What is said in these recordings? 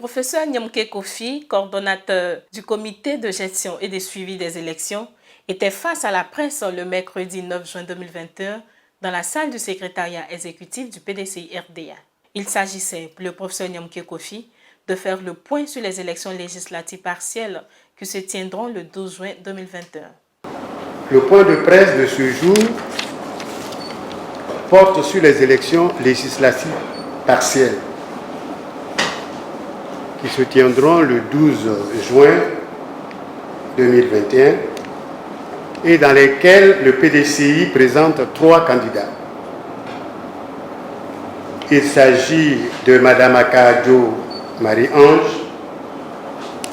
professeur Nyamke Kofi, coordonnateur du comité de gestion et de suivi des élections, était face à la presse le mercredi 9 juin 2021 dans la salle du secrétariat exécutif du PDCI-RDA. Il s'agissait pour le professeur Nyamke Kofi de faire le point sur les élections législatives partielles qui se tiendront le 12 juin 2021. Le point de presse de ce jour porte sur les élections législatives partielles qui se tiendront le 12 juin 2021 et dans lesquelles le PDCI présente 3 candidats. Il s'agit de Mme Akadio Marie-Ange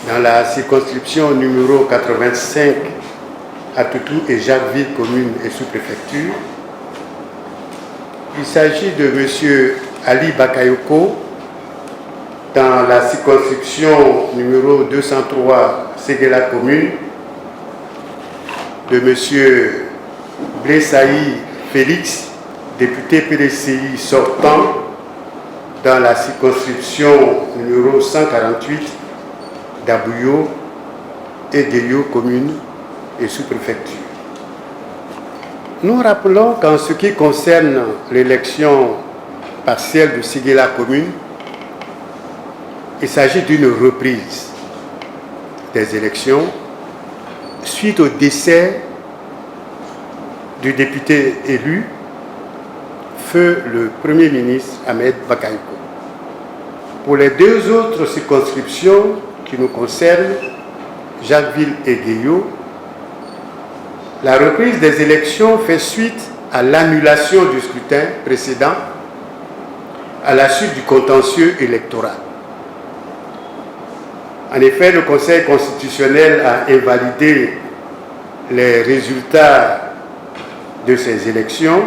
dans la circonscription numéro 85 à Toutou et Jacquesville, commune et sous-préfecture. Il s'agit de M. Ali Bakayoko dans la circonscription numéro 203 Séguéla, commune, de M. Blessaï Félix, député PDCI sortant dans la circonscription numéro 148 d'Abouyo et Guéyo, commune et sous-préfecture. Nous rappelons qu'en ce qui concerne l'élection partielle de Séguéla commune, il s'agit d'une reprise des élections suite au décès du député élu, feu le Premier ministre Ahmed Bakayoko. Pour les 2 autres circonscriptions qui nous concernent, Jacquesville et Guéyo, la reprise des élections fait suite à l'annulation du scrutin précédent à la suite du contentieux électoral. En effet, le Conseil constitutionnel a invalidé les résultats de ces élections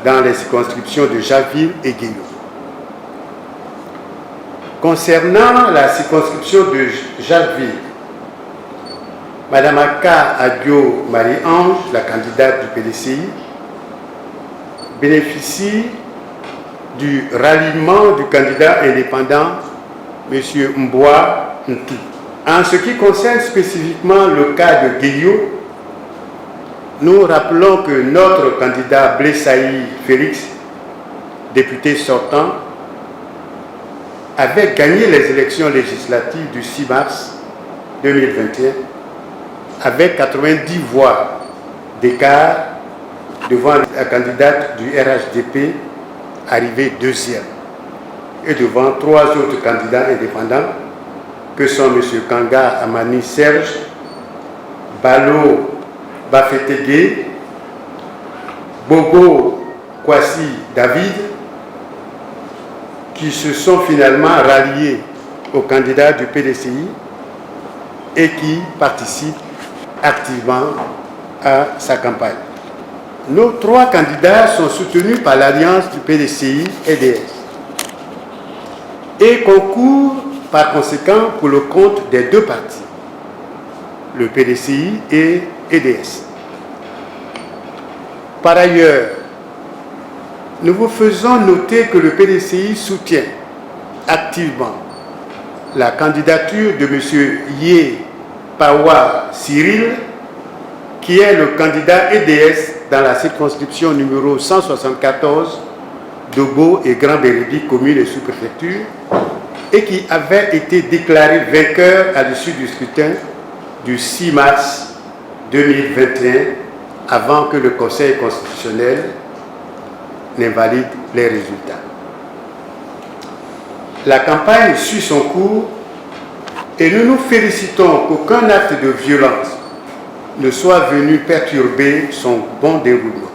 dans les circonscriptions de Jacquesville et Guéyo. Concernant la circonscription de Jacquesville, Mme Akadio Marie-Ange, la candidate du PDCI, bénéficie du ralliement du candidat indépendant M. Mboua Ntou. En ce qui concerne spécifiquement le cas de Guéyo, nous rappelons que notre candidat Blessaï Félix, député sortant, avait gagné les élections législatives du 6 mars 2021 avec 90 voix d'écart devant la candidate du RHDP arrivée 2e et devant 3 autres candidats indépendants que sont M. Kanga Amani Serge, Balo Bafetegue, Bogo Kwasi David, qui se sont finalement ralliés aux candidats du PDCI et qui participent activement à sa campagne. Nos 3 candidats sont soutenus par l'alliance du PDCI-EDS et concourent par conséquent pour le compte des 2 partis, le PDCI et EDS. Par ailleurs, nous vous faisons noter que le PDCI soutient activement la candidature de M. Yé Pawa Cyril, qui est le candidat EDS dans la circonscription numéro 174 Dogo et Grand Bérédi, commune et sous-préfecture, et qui avait été déclaré vainqueur à l'issue du scrutin du 6 mars 2021, avant que le Conseil constitutionnel n'invalide les résultats. La campagne suit son cours et nous nous félicitons qu'aucun acte de violence ne soit venu perturber son bon déroulement.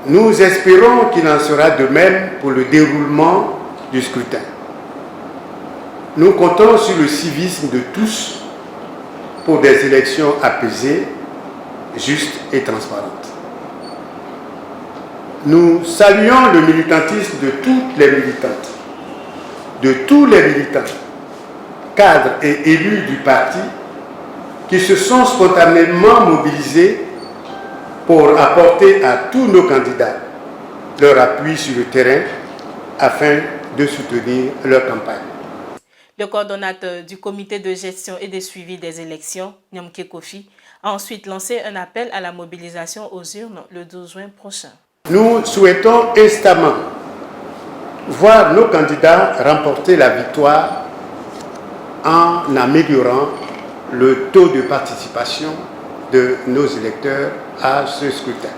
Nous espérons qu'il en sera de même pour le déroulement du scrutin. Nous comptons sur le civisme de tous pour des élections apaisées, justes et transparentes. Nous saluons le militantisme de toutes les militantes, de tous les militants, cadres et élus du parti qui se sont spontanément mobilisés pour apporter à tous nos candidats leur appui sur le terrain afin de soutenir leur campagne. Le coordonnateur du comité de gestion et de suivi des élections, Nyamke Kofi, a ensuite lancé un appel à la mobilisation aux urnes le 12 juin prochain. Nous souhaitons instamment voir nos candidats remporter la victoire en améliorant le taux de participation de nos électeurs à ce scrutin.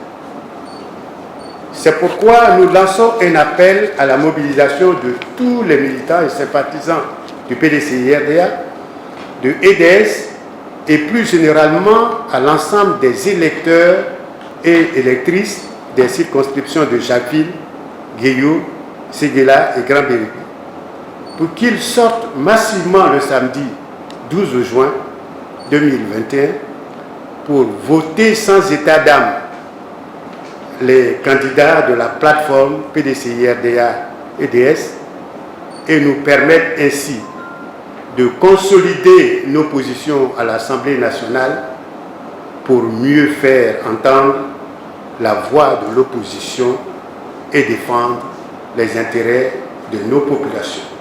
C'est pourquoi nous lançons un appel à la mobilisation de tous les militants et sympathisants du PDCI-RDA, de EDS et plus généralement à l'ensemble des électeurs et électrices des circonscriptions de Jacqueville, Guéhiou, Séguéla et Grand-Béribi, pour qu'ils sortent massivement le samedi 12 juin 2021 pour voter sans état d'âme les candidats de la plateforme PDCI-RDA-EDS et nous permettre ainsi de consolider nos positions à l'Assemblée nationale pour mieux faire entendre la voix de l'opposition et défendre les intérêts de nos populations.